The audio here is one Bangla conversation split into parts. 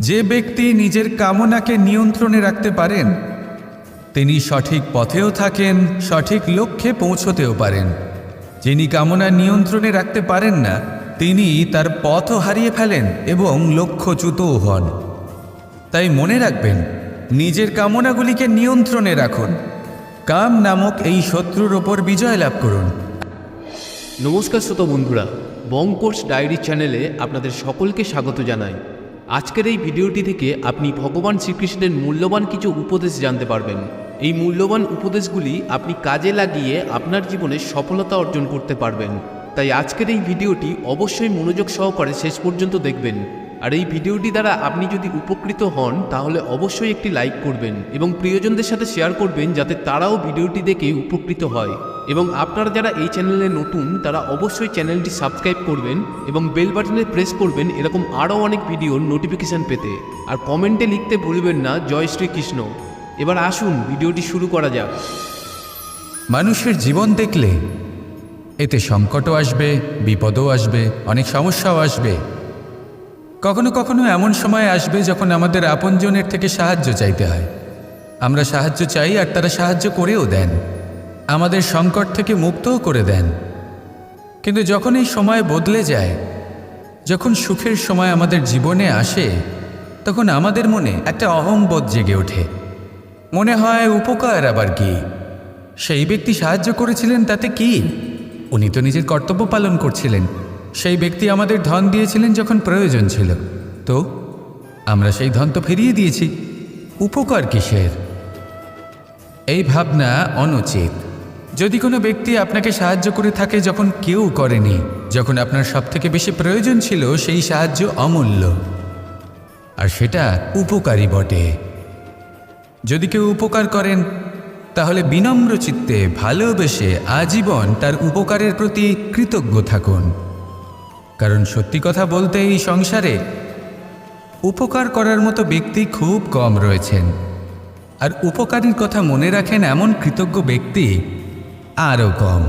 যে ব্যক্তি নিজের কামনাকে নিয়ন্ত্রণে রাখতে পারেন তিনি সঠিক পথেও থাকেন, সঠিক লক্ষ্যে পৌঁছতেও পারেন। যিনি কামনা নিয়ন্ত্রণে রাখতে পারেন না তিনি তার পথও হারিয়ে ফেলেন এবং লক্ষ্যচ্যুতও হন। তাই মনে রাখবেন, নিজের কামনাগুলিকে নিয়ন্ত্রণে রাখুন। কাম নামক এই শত্রুর ওপর বিজয় লাভ করুন। নমস্কার শ্রোতা বন্ধুরা, বং কোর্স ডায়েরি চ্যানেলে আপনাদের সকলকে স্বাগত জানাই। আজকের এই ভিডিওটি থেকে আপনি ভগবান শ্রীকৃষ্ণের মূল্যবান কিছু উপদেশ জানতে পারবেন। এই মূল্যবান উপদেশগুলি আপনি কাজে লাগিয়ে আপনার জীবনে সফলতা অর্জন করতে পারবেন। তাই আজকের এই ভিডিওটি অবশ্যই মনোযোগ সহকারে শেষ পর্যন্ত দেখবেন। আর এই ভিডিওটি দ্বারা আপনি যদি উপকৃত হন তাহলে অবশ্যই একটি লাইক করবেন এবং প্রিয়জনদের সাথে শেয়ার করবেন যাতে তারাও ভিডিওটি দেখে উপকৃত হয়। এবং আপনারা যারা এই চ্যানেলে নতুন তারা অবশ্যই চ্যানেলটি সাবস্ক্রাইব করবেন এবং বেল বাটনে প্রেস করবেন এরকম আরও অনেক ভিডিওর নোটিফিকেশান পেতে। আর কমেন্টে লিখতে ভুলবেন না জয় শ্রীকৃষ্ণ। এবার আসুন ভিডিওটি শুরু করা যাক। মানুষের জীবন দেখলে এতে সংকটও আসবে, বিপদও আসবে, অনেক সমস্যাও আসবে। কখনো কখনো এমন সময় আসবে যখন আমাদের আপনজনের থেকে সাহায্য চাইতে হয়। আমরা সাহায্য চাই আর তারা সাহায্য করেও দেন, আমাদের সংকট থেকে মুক্তও করে দেন। কিন্তু যখন এই সময় বদলে যায়, যখন সুখের সময় আমাদের জীবনে আসে, তখন আমাদের মনে একটা অহংবোধ জেগে ওঠে। মনে হয় উপকার আবার কি, সেই ব্যক্তি সাহায্য করেছিলেন তাতে কি, উনি তো নিজের কর্তব্য পালন করছিলেন। সেই ব্যক্তি আমাদের ধন দিয়েছিলেন যখন প্রয়োজন ছিল, তো আমরা সেই ধন তো ফিরিয়ে দিয়েছি, উপকার কিসের? এই ভাবনা অনুচিত। যদি কোনো ব্যক্তি আপনাকে সাহায্য করে থাকে যখন কেউ করেনি, যখন আপনার সবথেকে বেশি প্রয়োজন ছিল, সেই সাহায্য অমূল্য আর সেটা উপকারী বটে। যদি কেউ উপকার করেন তাহলে বিনম্র চিত্তে ভালোবেসে আজীবন তার উপকারের প্রতি কৃতজ্ঞ থাকুন। কারণ সত্যি কথা বলতে এই সংসারে উপকার করার মতো ব্যক্তি খুব কম রয়েছেন, আর উপকারীর কথা মনে রাখেন এমন কৃতজ্ঞ ব্যক্তি আরও কম।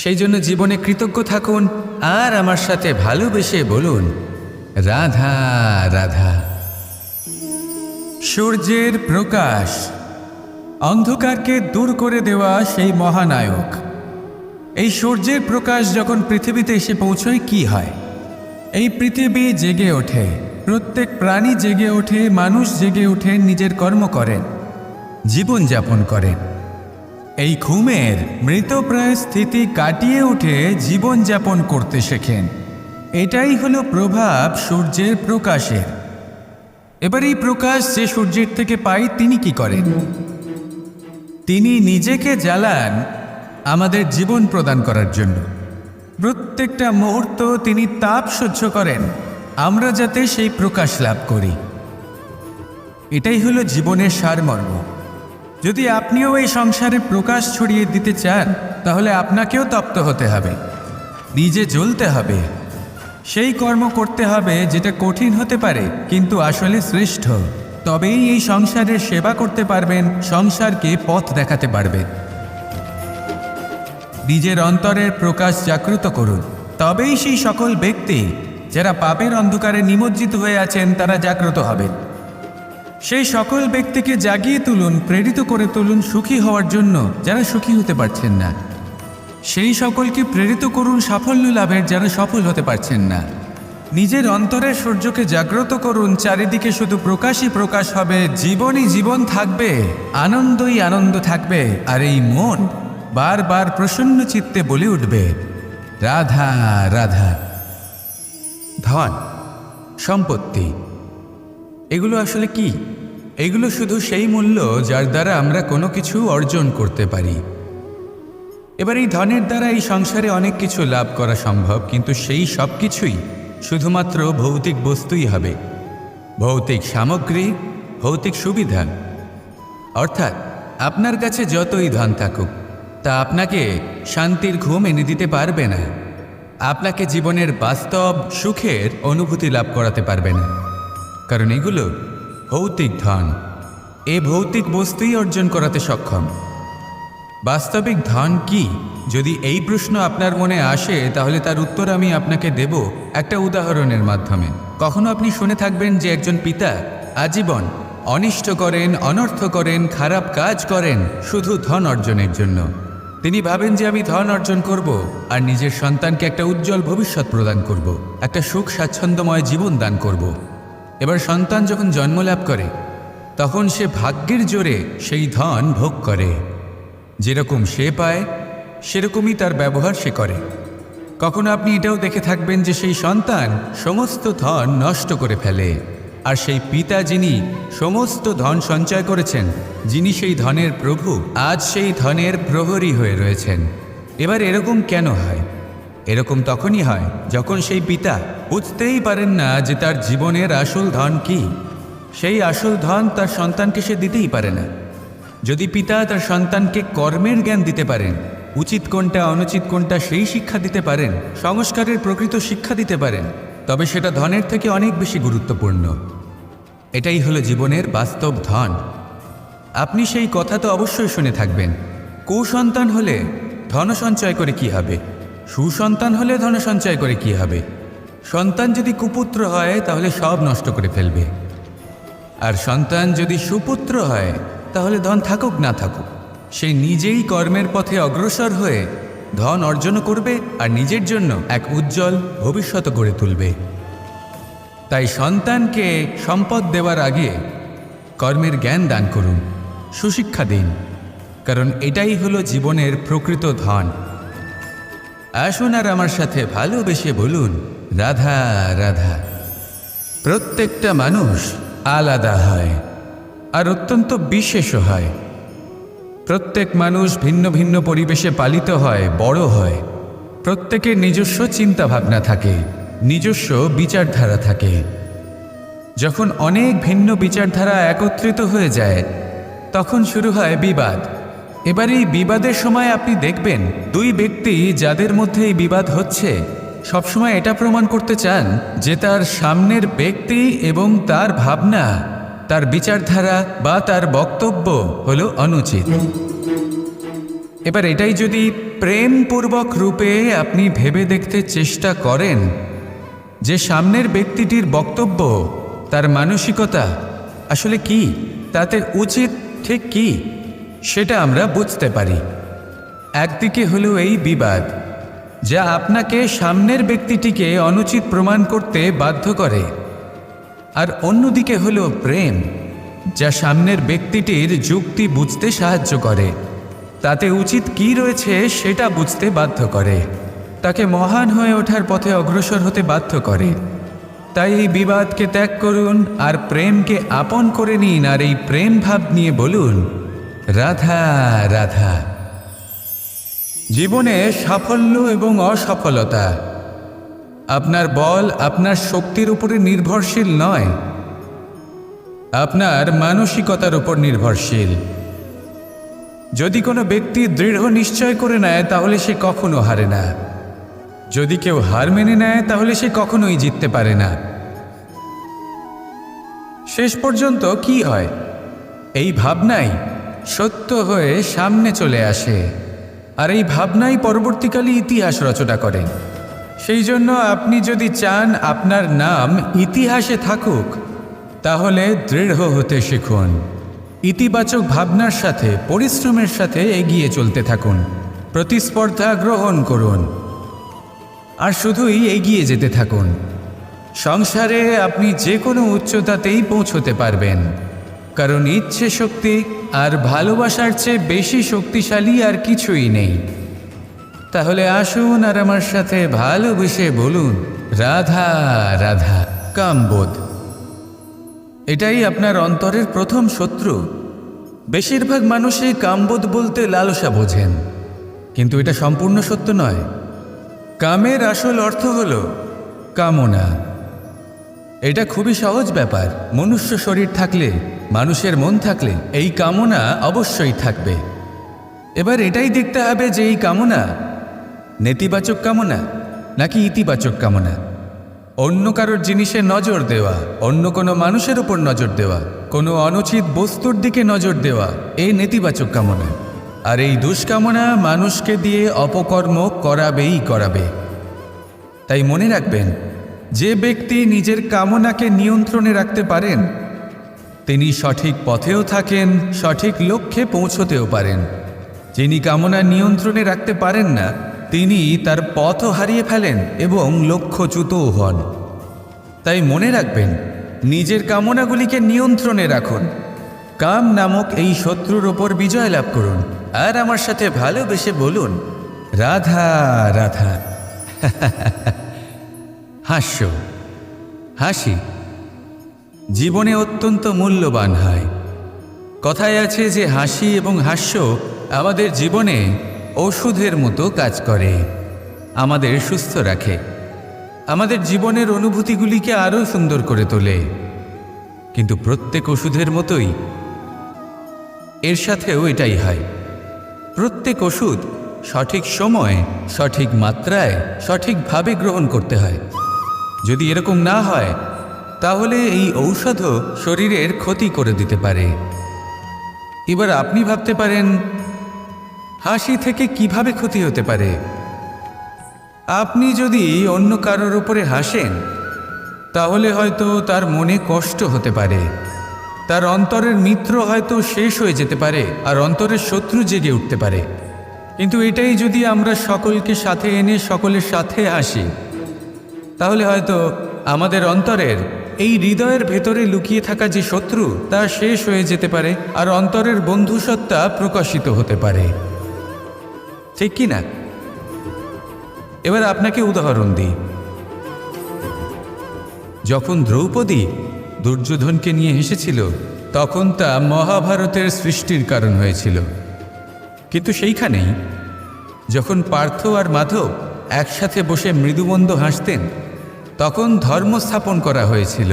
সেই জন্য জীবনে কৃতজ্ঞ থাকুন আর আমার সাথে ভালোবেসে বলুন রাধা রাধা। সূর্যের প্রকাশ অন্ধকারকে দূর করে দেওয়া সেই মহানায়ক। এই সূর্যের প্রকাশ যখন পৃথিবীতে এসে পৌঁছয় কি হয়? এই পৃথিবী জেগে ওঠে, প্রত্যেক প্রাণী জেগে ওঠে, মানুষ জেগে ওঠে, নিজের কর্ম করেন, জীবনযাপন করেন। এই ঘুমের মৃতপ্রায় স্থিতি কাটিয়ে উঠে জীবনযাপন করতে শেখেন। এটাই হলো প্রভাব সূর্যের প্রকাশের। এবার এই প্রকাশ যে সূর্যের থেকে পাই তিনি কি করেন? তিনি নিজেকে জ্বালান আমাদের জীবন প্রদান করার জন্য। প্রত্যেকটা মুহূর্ত তিনি তাপ সহ্য করেন আমরা যাতে সেই প্রকাশ লাভ করি। এটাই হলো জীবনের সারমর্ম। যদি আপনিও এই সংসারে প্রকাশ ছড়িয়ে দিতে চান তাহলে আপনাকেও তপ্ত হতে হবে, নিজে জ্বলতে হবে, সেই কর্ম করতে হবে যেটা কঠিন হতে পারে কিন্তু আসলে শ্রেষ্ঠ। তবেই এই সংসারের সেবা করতে পারবেন, সংসারকে পথ দেখাতে পারবেন। নিজের অন্তরের প্রকাশ জাগ্রত করুন, তবেই সেই সকল ব্যক্তি যারা পাপের অন্ধকারে নিমজ্জিত হয়ে আছেন তারা জাগ্রত হবেন। সেই সকল ব্যক্তিকে জাগিয়ে তুলুন, প্রেরিত করে তুলুন সুখী হওয়ার জন্য যারা সুখী হতে পারছেন না। সেই সকলকে প্রেরিত করুন সাফল্য লাভের যারা সফল হতে পারছেন না। নিজের অন্তরের সূর্যকে জাগ্রত করুন, চারিদিকে শুধু প্রকাশই প্রকাশ হবে, জীবনই জীবন থাকবে, আনন্দই আনন্দ থাকবে। আর এই মন বারবার প্রসন্ন চিত্তে বলে উঠবে রাধা রাধা। ধন, সম্পত্তি, এগুলো আসলে কি? এগুলো শুধু সেই মূল্য যার দ্বারা আমরা কোনো কিছু অর্জন করতে পারি। এবার এই ধনের দ্বারা এই সংসারে অনেক কিছু লাভ করা সম্ভব, কিন্তু সেই সব কিছুই শুধুমাত্র ভৌতিক বস্তুই হবে, ভৌতিক সামগ্রী, ভৌতিক সুবিধা। অর্থাৎ আপনার কাছে যতই ধন থাকুক তা আপনাকে শান্তির ঘুম এনে দিতে পারবে না, আপনাকে জীবনের বাস্তব সুখের অনুভূতি লাভ করাতে পারবে না। কারণ এগুলো ভৌতিক ধন, এ ভৌতিক বস্তুই অর্জন করাতে সক্ষম। বাস্তবিক ধন কি? যদি এই প্রশ্ন আপনার মনে আসে তাহলে তার উত্তর আমি আপনাকে দেব একটা উদাহরণের মাধ্যমে। কখনো আপনি শুনে থাকবেন যে একজন পিতা আজীবন অনিষ্ট করেন, অনর্থ করেন, খারাপ কাজ করেন শুধু ধন অর্জনের জন্য। তিনি ভাবেন যে আমি ধন অর্জন করব আর নিজের সন্তানকে একটা উজ্জ্বল ভবিষ্যৎ প্রদান করব, একটা সুখ স্বাচ্ছন্দ্যময় জীবন দান করব। এবার সন্তান যখন জন্ম লাভ করে তখন সে ভাগ্যের জোরে সেই ধন ভোগ করে। যেরকম সে পায় সেরকমই তার ব্যবহার সে করে। কখনো আপনি এটাও দেখে থাকবেন যে সেই সন্তান সমস্ত ধন নষ্ট করে ফেলে, আর সেই পিতা যিনি সমস্ত ধন সঞ্চয় করেছেন, যিনি সেই ধনের প্রভু, আজ সেই ধনের প্রহরী হয়ে রয়েছেন। এবার এরকম কেন হয়? এরকম তখনই হয় যখন সেই পিতা বুঝতেই পারেন না যে তার জীবনের আসল ধন কি। সেই আসল ধন তার সন্তানকে সে দিতেই পারে না। যদি পিতা তার সন্তানকে কর্মের জ্ঞান দিতে পারেন, উচিত কোনটা অনুচিত কোনটা সেই শিক্ষা দিতে পারেন, সংস্কারের প্রকৃত শিক্ষা দিতে পারেন, তবে সেটা ধনের থেকে অনেক বেশি গুরুত্বপূর্ণ। এটাই হলো জীবনের বাস্তব ধন। আপনি সেই কথা তো অবশ্যই শুনে থাকবেন, কুসন্তান হলে ধন সঞ্চয় করে কি হবে, সুসন্তান হলে ধন সঞ্চয় করে কি হবে। সন্তান যদি কুপুত্র হয় তাহলে সব নষ্ট করে ফেলবে, আর সন্তান যদি সুপুত্র হয় তাহলে ধন থাকুক না থাকুক সে নিজেই কর্মের পথে অগ্রসর হয়ে ধন অর্জন করবে আর নিজের জন্য এক উজ্জ্বল ভবিষ্যৎ গড়ে তুলবে। তাই সন্তানকে সম্পদ দেওয়ার আগে কর্মের জ্ঞান দান করুন, সুশিক্ষা দিন, কারণ এটাই হলো জীবনের প্রকৃত ধন। আসুন আর আমার সাথে ভালোবেসে বলুন, রাধা রাধা। প্রত্যেকটা মানুষ আলাদা হয় আর অত্যন্ত বিশেষও হয়। প্রত্যেক মানুষ ভিন্ন ভিন্ন পরিবেশে পালিত হয়, বড় হয়। প্রত্যেকের নিজস্ব চিন্তাভাবনা থাকে, নিজস্ব বিচারধারা থাকে। যখন অনেক ভিন্ন বিচারধারা একত্রিত হয়ে যায় তখন শুরু হয় বিবাদ। এবার এই বিবাদের সময় আপনি দেখবেন দুই ব্যক্তি যাদের মধ্যে এই বিবাদ হচ্ছে সবসময় এটা প্রমাণ করতে চান যে তার সামনের ব্যক্তি এবং তার ভাবনা, তার বিচারধারা বা তার বক্তব্য হলো অনুচিত। এবার এটাই যদি প্রেমপূর্বক রূপে আপনি ভেবে দেখতে চেষ্টা করেন যে সামনের ব্যক্তিটির বক্তব্য, তার মানসিকতা আসলে কি, তাতে উচিত ঠিক কি, সেটা আমরা বুঝতে পারি। একদিকে হলো এই বিবাদ যা আপনাকে সামনের ব্যক্তিটিকে অনুচিত প্রমাণ করতে বাধ্য করে, আর অন্যদিকে হলো প্রেম যা সামনের ব্যক্তিটির যুক্তি বুঝতে সাহায্য করে, তাতে উচিত কি রয়েছে সেটা বুঝতে বাধ্য করে, তাকে মহান হয়ে ওঠার পথে অগ্রসর হতে বাধ্য করে। তাই এই বিবাদকে ত্যাগ করুন আর প্রেমকে আপন করে নিন, আর এই প্রেম ভাব নিয়ে বলুন, রাধা রাধা। জীবনে সাফল্য এবং অসফলতা আপনার বল, আপনার শক্তির উপরে নির্ভরশীল নয়, আপনার মানসিকতার উপর নির্ভরশীল। যদি কোনো ব্যক্তি দৃঢ় নিশ্চয় করে নেয় তাহলে সে কখনো হারে না। যদি কেউ হার মেনে নেয় তাহলে সে কখনোই জিততে পারে না। শেষ পর্যন্ত কি হয়, এই ভাবনাই সত্য হয়ে সামনে চলে আসে, আর এই ভাবনাই পরবর্তীকালে ইতিহাস রচনা করে। সেই জন্য আপনি যদি চান আপনার নাম ইতিহাসে থাকুক তাহলে দৃঢ় হতে শিখুন। ইতিবাচক ভাবনার সাথে, পরিশ্রমের সাথে এগিয়ে চলতে থাকুন, প্রতিস্পর্ধা গ্রহণ করুন আর শুধুই এগিয়ে যেতে থাকুন। সংসারে আপনি যে কোনো উচ্চতাতেই পৌঁছতে পারবেন, কারণ ইচ্ছে শক্তি আর ভালোবাসার চেয়ে বেশি শক্তিশালী আর কিছুই নেই। তাহলে আসুন আর আমার সাথে ভালোবেসে বলুন, রাধা রাধা। কামবোধ এটাই আপনার অন্তরের প্রথম শত্রু। বেশিরভাগ মানুষই কামবোধ বলতে লালসা বোঝেন, কিন্তু এটা সম্পূর্ণ সত্য নয়। কামের আসল অর্থ হল কামনা। এটা খুবই সহজ ব্যাপার। মনুষ্য শরীর থাকলে, মানুষের মন থাকলে এই কামনা অবশ্যই থাকবে। এবার এটাই দেখতে হবে যে এই কামনা নেতিবাচক কামনা নাকি ইতিবাচক কামনা। অন্য কারোর জিনিসে নজর দেওয়া, অন্য কোনো মানুষের উপর নজর দেওয়া, কোনো অনুচিত বস্তুর দিকে নজর দেওয়া, এই নেতিবাচক কামনা। আর এই দুষ্কামনা মানুষকে দিয়ে অপকর্ম করাবেই করাবে। তাই মনে রাখবেন, যে ব্যক্তি নিজের কামনাকে নিয়ন্ত্রণে রাখতে পারেন তিনি সঠিক পথেও থাকেন, সঠিক লক্ষ্যে পৌঁছতেও পারেন। যিনি কামনা নিয়ন্ত্রণে রাখতে পারেন না তিনি তার পথও হারিয়ে ফেলেন এবং লক্ষ্যচ্যুতও হন। তাই মনে রাখবেন, নিজের কামনাগুলিকে নিয়ন্ত্রণে রাখুন। কাম নামক এই শত্রুর ওপর বিজয় লাভ করুন। আর আমার সাথে ভালোবেসে বলুন, রাধা রাধা। হাস্য, হাসি জীবনে অত্যন্ত মূল্যবান হয়। কথায় আছে যে হাসি এবং হাস্য আমাদের জীবনে ওষুধের মতো কাজ করে, আমাদের সুস্থ রাখে, আমাদের জীবনের অনুভূতিগুলিকে আরও সুন্দর করে তোলে। কিন্তু প্রত্যেক ওষুধের মতোই এর সাথেও এটাই হয়। প্রত্যেক ওষুধ সঠিক সময়ে, সঠিক মাত্রায়, সঠিকভাবে গ্রহণ করতে হয়। যদি এরকম না হয় তাহলে এই ঔষধও শরীরের ক্ষতি করে দিতে পারে। এবার আপনি ভাবতে পারেন, হাসি থেকে কিভাবে ক্ষতি হতে পারে? আপনি যদি অন্য কারোর উপরে হাসেন তাহলে হয়তো তার মনে কষ্ট হতে পারে, তার অন্তরের মিত্র হয়তো শেষ হয়ে যেতে পারে, আর অন্তরের শত্রু জেগে উঠতে পারে। কিন্তু এটাই যদি আমরা সকলকে সাথে এনে সকলের সাথে হাসি, তাহলে হয়তো আমাদের অন্তরের এই হৃদয়ের ভেতরে লুকিয়ে থাকা যে শত্রু তা শেষ হয়ে যেতে পারে, আর অন্তরের বন্ধুসত্তা প্রকাশিত হতে পারে। ঠিক কি না? এবার আপনাকে উদাহরণ দিই। যখন দ্রৌপদী দুর্যোধনকে নিয়ে হেসেছিল তখন তা মহাভারতের সৃষ্টির কারণ হয়েছিল। কিন্তু সেইখানেই যখন পার্থ আর মাধব একসাথে বসে মৃদুমন্দ হাসতেন তখন ধর্ম স্থাপন করা হয়েছিল।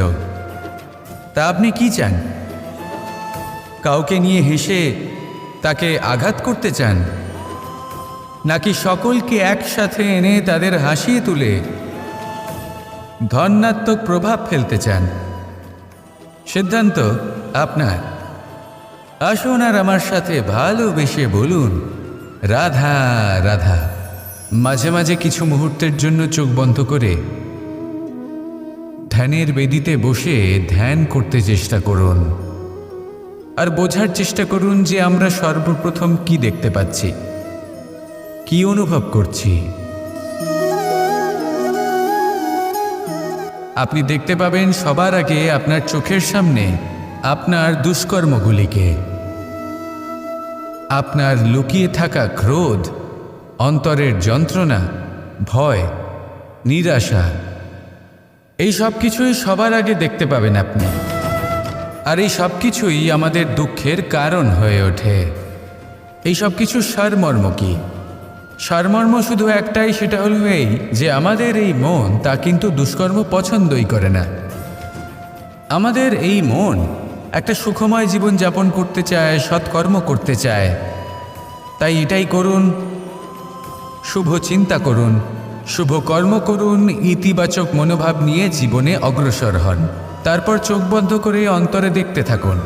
তা আপনি কি চান? কাউকে নিয়ে হেসে তাকে আঘাত করতে চান, নাকি সকলকে একসাথে এনে তাদের হাসিয়ে তুলে ধনাত্মক প্রভাব ফেলতে চান? সিদ্ধান্ত আপনার। আসুন আর আমার সাথে ভালোবেসে বলুন, রাধা রাধা। মাঝে মাঝে কিছু মুহূর্তের জন্য চোখ বন্ধ করে ধ্যানের বেদিতে বসে ধ্যান করতে চেষ্টা করুন, আর বোঝার চেষ্টা করুন যে আমরা সর্বপ্রথম কি দেখতে পাচ্ছি, কি অনুভব করছি। আপনি দেখতে পাবেন সবার আগে আপনার চোখের সামনে আপনার দুষ্কর্মগুলিকে, আপনার লুকিয়ে থাকা ক্রোধ, অন্তরের যন্ত্রণা, ভয়, নিরাশা, এই সব কিছুই সবার আগে দেখতে পাবেন আপনি। আর এই সব কিছুই আমাদের দুঃখের কারণ হয়ে ওঠে। এই সব কিছুর সারমর্ম কি? সারমর্ম শুধু একটাই, সেটা হলো এই যে আমাদের এই মন তা কিন্তু দুষ্কর্ম পছন্দই করে না। আমাদের এই মন একটা সুখময় জীবন যাপন করতে চায়, সৎকর্ম করতে চায়। তাই এটাই করুন, শুভ চিন্তা করুন, শুভ কর্ম করুন, ইতিবাচক মনোভাব নিয়ে জীবনে অগ্রসর হন। তারপর চোখ বন্ধ করে অন্তরে দেখতে থাকুন।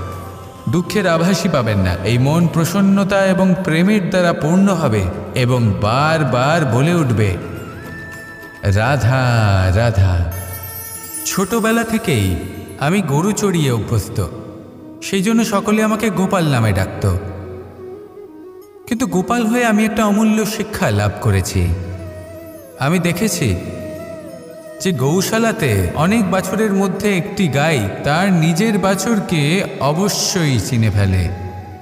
দুঃখের আভাসই পাবেন না। এই মন প্রসন্নতা এবং প্রেমের দ্বারা পূর্ণ হবে এবং বারবার বলে উঠবে, রাধা রাধা। ছোটবেলা থেকেই আমি গরু চড়িয়ে অভ্যস্ত, সেই জন্য সকলে আমাকে গোপাল নামে ডাকত। কিন্তু গোপাল হয়ে আমি একটা অমূল্য শিক্ষা লাভ করেছি। আমি দেখেছি যে গৌশালাতে অনেক বাছুরের মধ্যে একটি গাই তার নিজের বাছুরকে অবশ্যই চিনে ফেলে।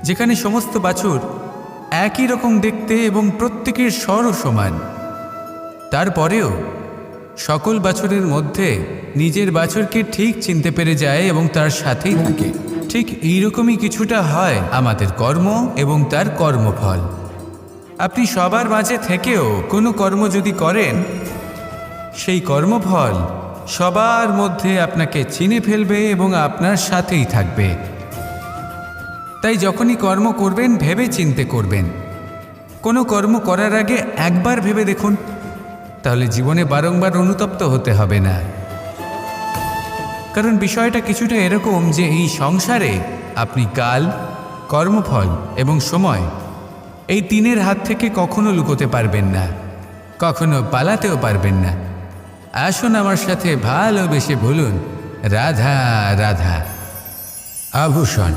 যেখানে সমস্ত বাছুর একই রকম দেখতে এবং প্রত্যেকের স্বরও সমান, তারপরেও সকল বাছুরের মধ্যে নিজের বাছুরকে ঠিক চিনতে পেরে যায় এবং তার সাথেই থাকে। ঠিক এইরকমই কিছুটা হয় আমাদের কর্ম এবং তার কর্মফল। আপনি সবার মাঝে থেকেও কোনো কর্ম যদি করেন, সেই কর্মফল সবার মধ্যে আপনাকে চিনে ফেলবে এবং আপনার সাথেই থাকবে। তাই যখনই কর্ম করবেন ভেবে চিন্তে করবেন। কোনো কর্ম করার আগে একবার ভেবে দেখুন, তাহলে জীবনে বারংবার অনুতপ্ত হতে হবে না। কারণ বিষয়টা কিছুটা এরকম যে এই সংসারে আপনি কাল, কর্মফল এবং সময়, এই তিনের হাত থেকে কখনো লুকোতে পারবেন না, কখনো পালাতেও পারবেন না। আসুন আমার সাথে ভালোবেসে বলুন, রাধা রাধা। আভূষণ,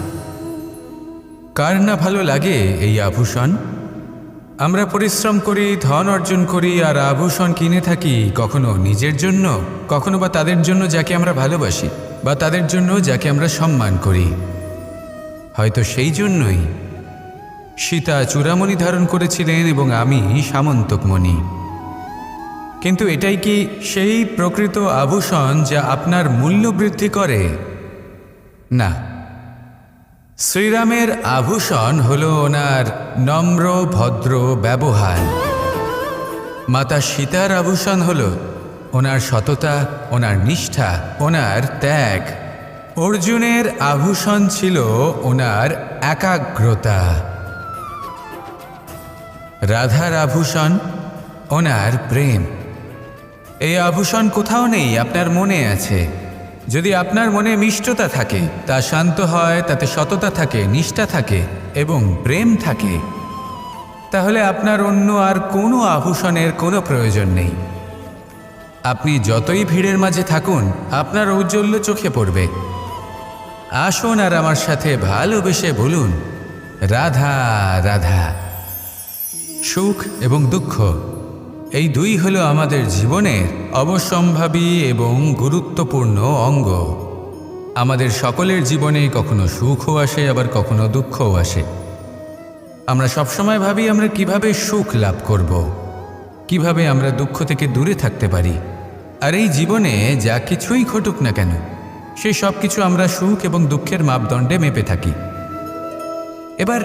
কার না ভালো লাগে এই আভূষণ? আমরা পরিশ্রম করি, ধন অর্জন করি আর আভূষণ কিনে থাকি, কখনো নিজের জন্য, কখনো বা তাদের জন্য যাকে আমরা ভালোবাসি, বা তাদের জন্য যাকে আমরা সম্মান করি। হয়তো সেই জন্যই সীতা চূড়ামণি ধারণ করেছিলেন এবং আমি সামন্তকমণি। কিন্তু এটাই কি সেই প্রকৃত আভূষণ যা আপনার মূল্য বৃদ্ধি করে? না। শ্রীরামের আভূষণ হলো ওনার নম্র ভদ্র ব্যবহার। মাতা সীতার আভূষণ হলো ওনার সততা, ওনার নিষ্ঠা, ওনার ত্যাগ। অর্জুনের আভূষণ ছিল ওনার একাগ্রতা। রাধার আভূষণ ওনার প্রেম। এই আভূষণ কোথাও নেই, আপনার মনে আছে। যদি আপনার মনে মিষ্টতা থাকে, তা শান্ত হয়, তাতে সততা থাকে, নিষ্ঠা থাকে এবং প্রেম থাকে, তাহলে আপনার অন্য আর কোনো আভূষণের কোনো প্রয়োজন নেই। আপনি যতই ভিড়ের মাঝে থাকুন, আপনার ঔজ্জ্বল্য চোখে পড়বে। আসুন আর আমার সাথে ভালোবেসে বলুন, রাধা রাধা। সুখ এবং দুঃখ, এই দুই হলো আমাদের জীবনের অবশ্যম্ভাবী এবং গুরুত্বপূর্ণ অঙ্গ। আমাদের সকলের জীবনে কখনো সুখও আসে, আবার কখনো দুঃখও আসে। আমরা সবসময় ভাবি আমরা কিভাবে সুখ লাভ করব, কিভাবে আমরা দুঃখ থেকে দূরে থাকতে পারি। আর এই জীবনে যা কিছুই ঘটুক না কেন, সেই সব কিছু আমরা সুখ এবং দুঃখের মাপদণ্ডে মেপে থাকি। এবার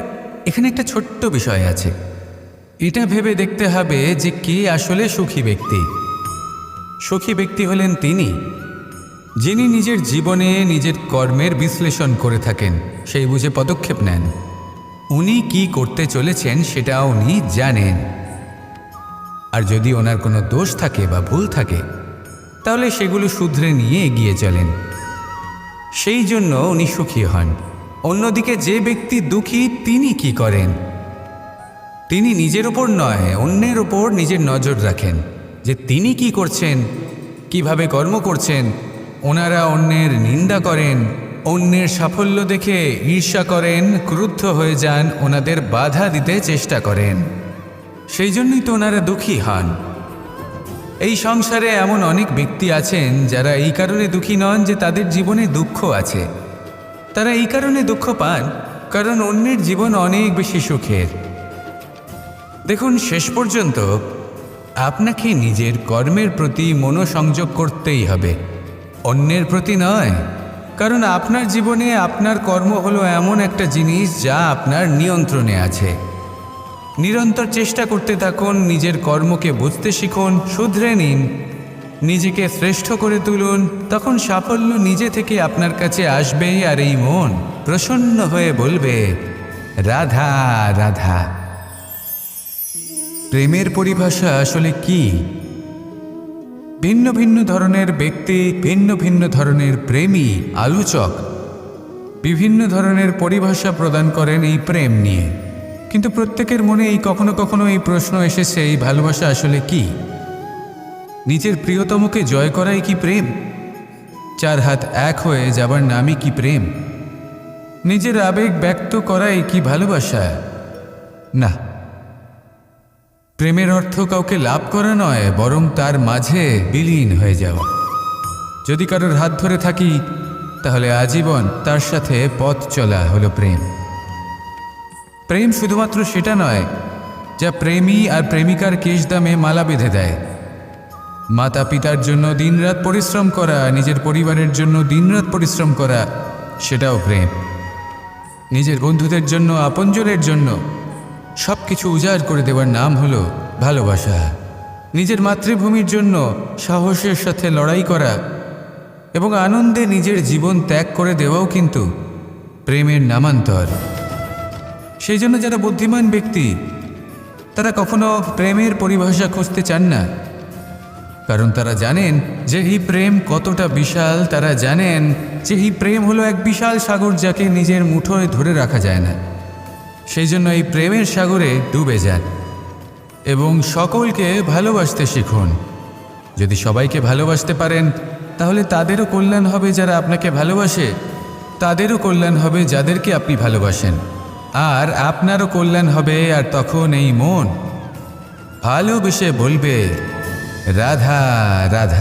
এখানে একটা ছোট্ট বিষয় আছে। এটা ভেবে দেখতে হবে যে কে আসলে সুখী ব্যক্তি। সুখী ব্যক্তি হলেন তিনি, যিনি নিজের জীবনে নিজের কর্মের বিশ্লেষণ করে থাকেন, সেই বুঝে পদক্ষেপ নেন। উনি কি করতে চলেছেন সেটা উনি জানেন। আর যদি ওনার কোনো দোষ থাকে বা ভুল থাকে, তাহলে সেগুলো শুধরে নিয়ে এগিয়ে চলেন। সেই জন্য উনি সুখী হন। অন্যদিকে যে ব্যক্তি দুঃখী, তিনি কি করেন? তিনি নিজের ওপর নয়, অন্যের ওপর নিজের নজর রাখেন যে তিনি কি করছেন, কিভাবে কর্ম করছেন। ওনারা অন্যের নিন্দা করেন, অন্যের সাফল্য দেখে ঈর্ষা করেন, ক্রুদ্ধ হয়ে যান, ওনাদের বাধা দিতে চেষ্টা করেন। সেই জন্যই তো ওনারা দুঃখী হন। এই সংসারে এমন অনেক ব্যক্তি আছেন যারা এই কারণে দুঃখী নন যে তাদের জীবনে দুঃখ আছে। তারা এই কারণে দুঃখ পান কারণ অন্যের জীবন অনেক বেশি সুখের। দেখুন, শেষ পর্যন্ত আপনাকে নিজের কর্মের প্রতি মনোসংযোগ করতেই হবে, অন্যের প্রতি নয়। কারণ আপনার জীবনে আপনার কর্ম হলো এমন একটা জিনিস যা আপনার নিয়ন্ত্রণে আছে। নিরন্তর চেষ্টা করতে থাকুন, নিজের কর্মকে বুঝতে শিখুন, শুধরে নিন, নিজেকে শ্রেষ্ঠ করে তুলুন। তখন সাফল্য নিজে থেকে আপনার কাছে আসবে, আর এই মন প্রসন্ন হয়ে বলবে, রাধা রাধা। প্রেমের পরিভাষা আসলে কি? ভিন্ন ভিন্ন ধরনের ব্যক্তি, ভিন্ন ভিন্ন ধরনের প্রেমী আলোচক বিভিন্ন ধরনের পরিভাষা প্রদান করেন এই প্রেম নিয়ে। কিন্তু প্রত্যেকের মনে কখনো কখনো এই প্রশ্ন এসেছে, এই ভালোবাসা আসলে কি? নিজের প্রিয়তমকে জয় করাই কি প্রেম? চার হাত এক হয়ে যাবার নামই কি প্রেম? নিজের আবেগ ব্যক্ত করাই কি ভালোবাসা? না। প্রেমের অর্থ কাউকে লাভ করা নয়, বরং তার মাঝে বিলীন হয়ে যাওয়া। যদি কারোর হাত ধরে থাকি, তাহলে আজীবন তার সাথে পথ চলা হলো প্রেম। প্রেম শুধুমাত্র সেটা নয় যা প্রেমী আর প্রেমিকার কেশদামে মালা বেঁধে দেয়। মাতা পিতার জন্য দিনরাত পরিশ্রম করা, নিজের পরিবারের জন্য দিনরাত পরিশ্রম করা, সেটাও প্রেম। নিজের বন্ধুদের জন্য, আপনজনের জন্য সব কিছু উজাড় করে দেওয়ার নাম হলো ভালোবাসা। নিজের মাতৃভূমির জন্য সাহসের সাথে লড়াই করা এবং আনন্দে নিজের জীবন ত্যাগ করে দেওয়াও কিন্তু প্রেমের নামান্তর। সেই জন্য যারা বুদ্ধিমান ব্যক্তি, তারা কখনো প্রেমের পরিভাষা খুঁজতে চান না, কারণ তারা জানেন যে এই প্রেম কতটা বিশাল। তারা জানেন যে এই প্রেম হলো এক বিশাল সাগর, যাকে নিজের মুঠোয় ধরে রাখা যায় না। সেই জন্য এই প্রেমের সাগরে ডুবে যান এবং সকলকে ভালোবাসতে শিখুন। যদি সবাইকে ভালোবাসতে পারেন তাহলে তাদেরও কল্যাণ হবে যারা আপনাকে ভালোবাসে, তাদেরও কল্যাণ হবে যাদেরকে আপনি ভালোবাসেন, আর আপনারও কল্যাণ হবে। আর তখন এই মন ভালোবেসে বলবে, রাধা রাধা।